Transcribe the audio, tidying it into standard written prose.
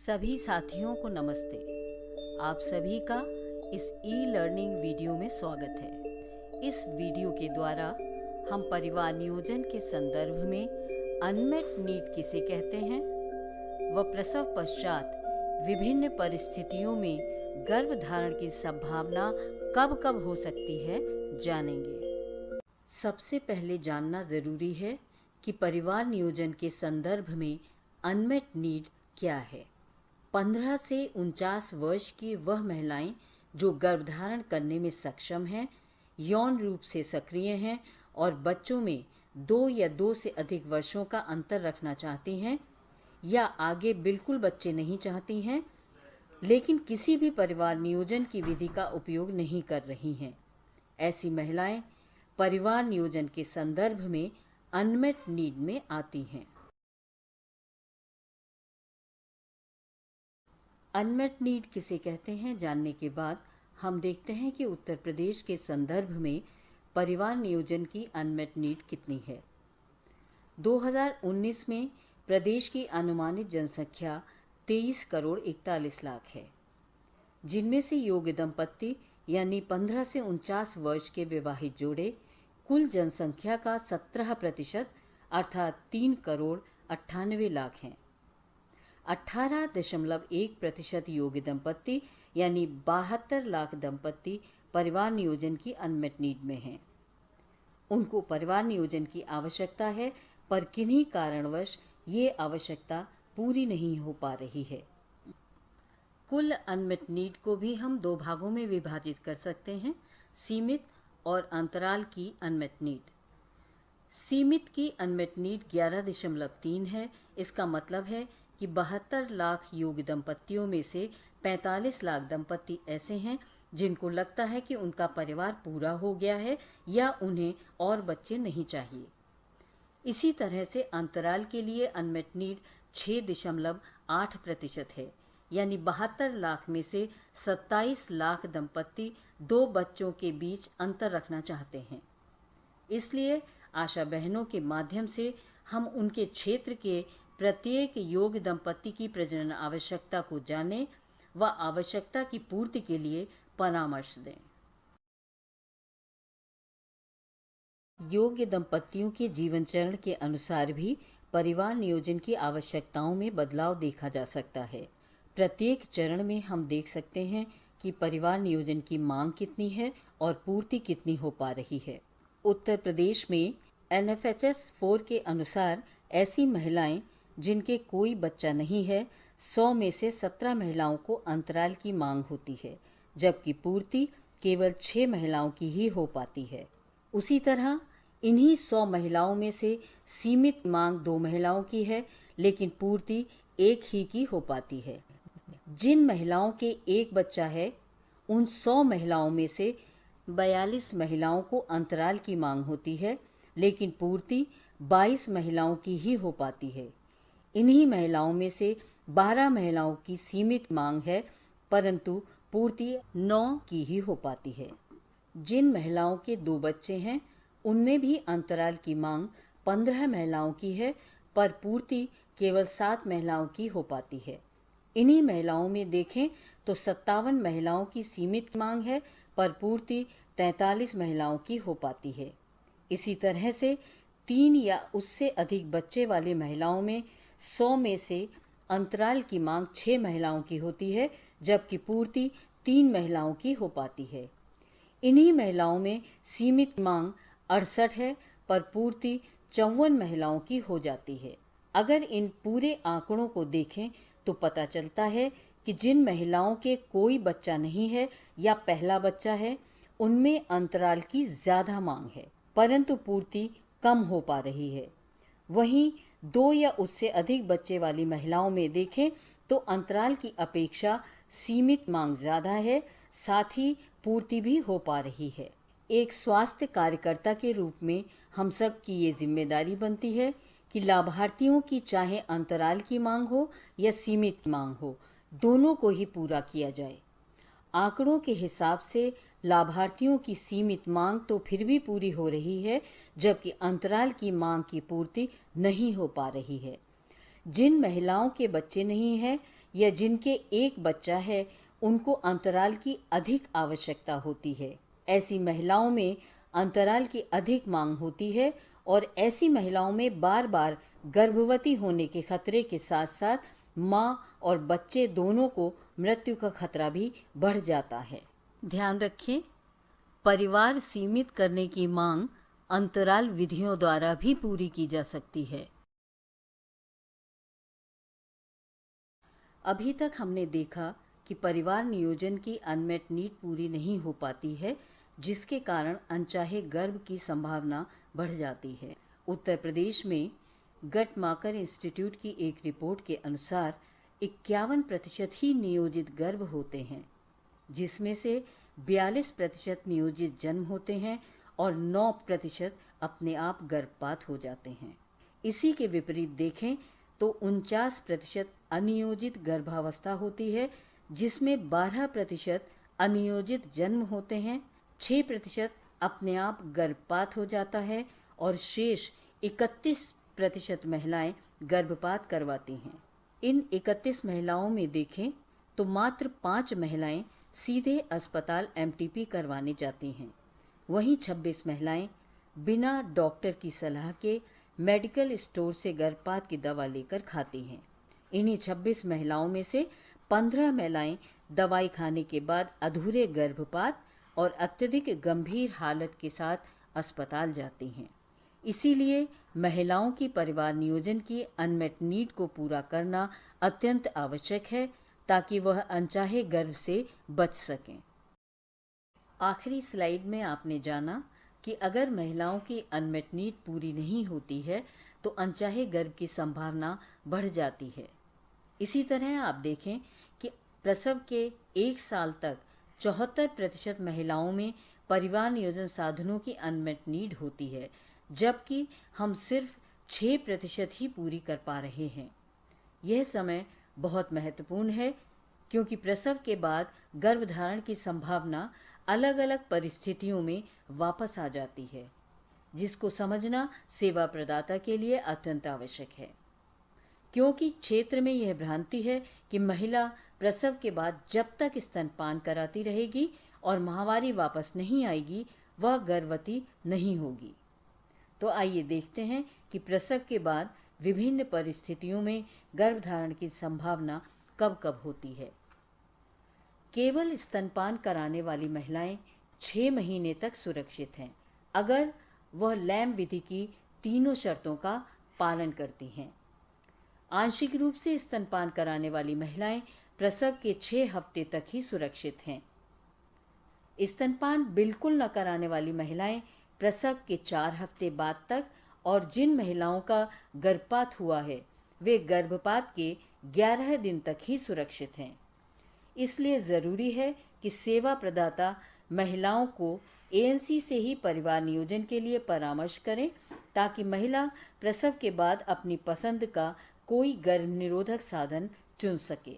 सभी साथियों को नमस्ते। आप सभी का इस ई लर्निंग वीडियो में स्वागत है। इस वीडियो के द्वारा हम परिवार नियोजन के संदर्भ में अनमेट नीड किसे कहते हैं व प्रसव पश्चात विभिन्न परिस्थितियों में गर्भधारण की संभावना कब कब हो सकती है जानेंगे। सबसे पहले जानना ज़रूरी है कि परिवार नियोजन के संदर्भ में अनमेट नीड क्या है। 15 से 49 वर्ष की वह महिलाएं जो गर्भधारण करने में सक्षम हैं, यौन रूप से सक्रिय हैं और बच्चों में 2 या 2 से अधिक वर्षों का अंतर रखना चाहती हैं या आगे बिल्कुल बच्चे नहीं चाहती हैं लेकिन किसी भी परिवार नियोजन की विधि का उपयोग नहीं कर रही हैं। ऐसी महिलाएं परिवार नियोजन के संदर्भ में अनमेट नीड में आती हैं। अनमेट नीड किसे कहते हैं जानने के बाद हम देखते हैं कि उत्तर प्रदेश के संदर्भ में परिवार नियोजन की अनमेट नीड कितनी है। 2019 में प्रदेश की अनुमानित जनसंख्या 23 करोड़ 41 लाख है, जिनमें से योग्य दंपत्ति यानी 15 से 49 वर्ष के विवाहित जोड़े कुल जनसंख्या का 17% अर्थात 3 करोड़ 98 लाख हैं। 18.1% योग्य दंपत्ति यानी 72 लाख दंपत्ति परिवार नियोजन की अनमेट नीड में हैं। उनको परिवार नियोजन की आवश्यकता है पर किन्हीं कारणवश ये आवश्यकता पूरी नहीं हो पा रही है। कुल अनमेट नीड को भी हम 2 भागों में विभाजित कर सकते हैं, सीमित और अंतराल की अनमेट नीड। सीमित की अनमेट नीड 11.3 है। इसका मतलब है कि 72 लाख योग्य दंपत्तियों में से 45 लाख दंपत्ति ऐसे हैं जिनको लगता है कि उनका परिवार पूरा हो गया है या उन्हें और बच्चे नहीं चाहिए। इसी तरह से अंतराल के लिए अनमेट नीड 6.8% है, यानी 72 लाख में से 27 लाख दंपत्ति 2 बच्चों के बीच अंतर रखना चाहते हैं। इसलिए आशा बहनों के माध्यम से हम उनके क्षेत्र के प्रत्येक योग्य दंपत्ति की प्रजनन आवश्यकता को जानें व आवश्यकता की पूर्ति के लिए परामर्श दें। योग्य दंपत्तियों के जीवन चरण के अनुसार भी परिवार नियोजन की आवश्यकताओं में बदलाव देखा जा सकता है। प्रत्येक चरण में हम देख सकते हैं कि परिवार नियोजन की मांग कितनी है और पूर्ति कितनी हो पा रही है। उत्तर प्रदेश में NFHS 4 के अनुसार ऐसी महिलाएं जिनके कोई बच्चा नहीं है, 100 में से 17 महिलाओं को अंतराल की मांग होती है, जबकि पूर्ति केवल 6 महिलाओं की ही हो पाती है। उसी तरह इन्हीं 100 महिलाओं में से सीमित मांग 2 महिलाओं की है, लेकिन पूर्ति 1 ही की हो पाती है। जिन महिलाओं के एक बच्चा है, उन 100 महिलाओं में से 42 महिलाओं को अंतराल की मांग होती है, लेकिन पूर्ति 22 महिलाओं की ही हो पाती है। इन्हीं महिलाओं में से 12 महिलाओं की सीमित मांग है, परंतु पूर्ति 9 की ही हो पाती है। जिन महिलाओं के 2 बच्चे हैं, उनमें भी अंतराल की मांग 15 महिलाओं की है, पर पूर्ति केवल 7 महिलाओं की हो पाती है। इन्हीं महिलाओं में देखें तो 57 महिलाओं की सीमित मांग है, पर पूर्ति 43 महिलाओं की हो पाती है। इसी तरह से 3 या उससे अधिक बच्चे वाली महिलाओं में 100 में से अंतराल की मांग 6 महिलाओं की होती है, जबकि पूर्ति 3 महिलाओं की हो पाती है। इन्हीं महिलाओं में सीमित मांग 68 है, पर पूर्ति 54 महिलाओं की हो जाती है। अगर इन पूरे आंकड़ों को देखें तो पता चलता है कि जिन महिलाओं के कोई बच्चा नहीं है या पहला बच्चा है, उनमें अंतराल की ज़्यादा मांग है, परंतु पूर्ति कम हो पा रही है। वहीं 2 या उससे अधिक बच्चे वाली महिलाओं में देखें तो अंतराल की अपेक्षा सीमित मांग ज़्यादा है, साथ ही पूर्ति भी हो पा रही है। एक स्वास्थ्य कार्यकर्ता के रूप में हम सब की ये जिम्मेदारी बनती है कि लाभार्थियों की चाहे अंतराल की मांग हो या सीमित मांग हो, दोनों को ही पूरा किया जाए। आंकड़ों के हिसाब से लाभार्थियों की सीमित मांग तो फिर भी पूरी हो रही है, जबकि अंतराल की मांग की पूर्ति नहीं हो पा रही है। जिन महिलाओं के बच्चे नहीं हैं या जिनके एक बच्चा है उनको अंतराल की अधिक आवश्यकता होती है। ऐसी महिलाओं में अंतराल की अधिक मांग होती है और ऐसी महिलाओं में बार बार गर्भवती होने के खतरे के साथ साथ माँ और बच्चे दोनों को मृत्यु का खतरा भी बढ़ जाता है। ध्यान रखें, परिवार सीमित करने की मांग अंतराल विधियों द्वारा भी पूरी की जा सकती है। अभी तक हमने देखा कि परिवार नियोजन की अनमेट नीड पूरी नहीं हो पाती है, जिसके कारण अनचाहे गर्भ की संभावना बढ़ जाती है। उत्तर प्रदेश में गटमाकर इंस्टीट्यूट की एक रिपोर्ट के अनुसार 51% ही नियोजित गर्भ होते हैं, जिसमें से 42% नियोजित जन्म होते हैं और 9% अपने आप गर्भपात हो जाते हैं। इसी के विपरीत देखें तो 49% अनियोजित गर्भावस्था होती है, जिसमें 12% अनियोजित जन्म होते हैं, 6% अपने आप गर्भपात हो जाता है और शेष 31% महिलाएं गर्भपात करवाती हैं। इन 31 महिलाओं में देखें तो मात्र 5 महिलाएं सीधे अस्पताल एमटीपी करवाने जाती हैं। वहीं 26 महिलाएं बिना डॉक्टर की सलाह के मेडिकल स्टोर से गर्भपात की दवा लेकर खाती हैं। इन्हीं 26 महिलाओं में से 15 महिलाएं दवाई खाने के बाद अधूरे गर्भपात और अत्यधिक गंभीर हालत के साथ अस्पताल जाती हैं। इसीलिए महिलाओं की परिवार नियोजन की अनमेट नीड को पूरा करना अत्यंत आवश्यक है, ताकि वह अनचाहे गर्भ से बच सकें। आखिरी स्लाइड में आपने जाना कि अगर महिलाओं की अनमेट नीड पूरी नहीं होती है तो अनचाहे गर्भ की संभावना बढ़ जाती है। इसी तरह आप देखें कि प्रसव के 1 साल तक 74% महिलाओं में परिवार नियोजन साधनों की अनमेट नीड होती है, जबकि हम सिर्फ 6% ही पूरी कर पा रहे हैं। यह समय बहुत महत्वपूर्ण है, क्योंकि प्रसव के बाद गर्भधारण की संभावना अलग अलग परिस्थितियों में वापस आ जाती है, जिसको समझना सेवा प्रदाता के लिए अत्यंत आवश्यक है। क्योंकि क्षेत्र में यह भ्रांति है कि महिला प्रसव के बाद जब तक स्तनपान कराती रहेगी और माहवारी वापस नहीं आएगी, वह गर्भवती नहीं होगी। तो आइए देखते हैं कि प्रसव के बाद विभिन्न परिस्थितियों में गर्भधारण की संभावना कब कब होती है। केवल स्तनपान कराने वाली महिलाएं 6 महीने तक सुरक्षित हैं, अगर वह लैम विधि की तीनों शर्तों का पालन करती हैं। आंशिक रूप से स्तनपान कराने वाली महिलाएं प्रसव के 6 हफ्ते तक ही सुरक्षित हैं। स्तनपान बिल्कुल न कराने वाली महिलाएं प्रसव के 4 हफ्ते बाद तक, और जिन महिलाओं का गर्भपात हुआ है वे गर्भपात के 11 दिन तक ही सुरक्षित हैं। इसलिए ज़रूरी है कि सेवा प्रदाता महिलाओं को एएनसी से ही परिवार नियोजन के लिए परामर्श करें, ताकि महिला प्रसव के बाद अपनी पसंद का कोई गर्भ निरोधक साधन चुन सके।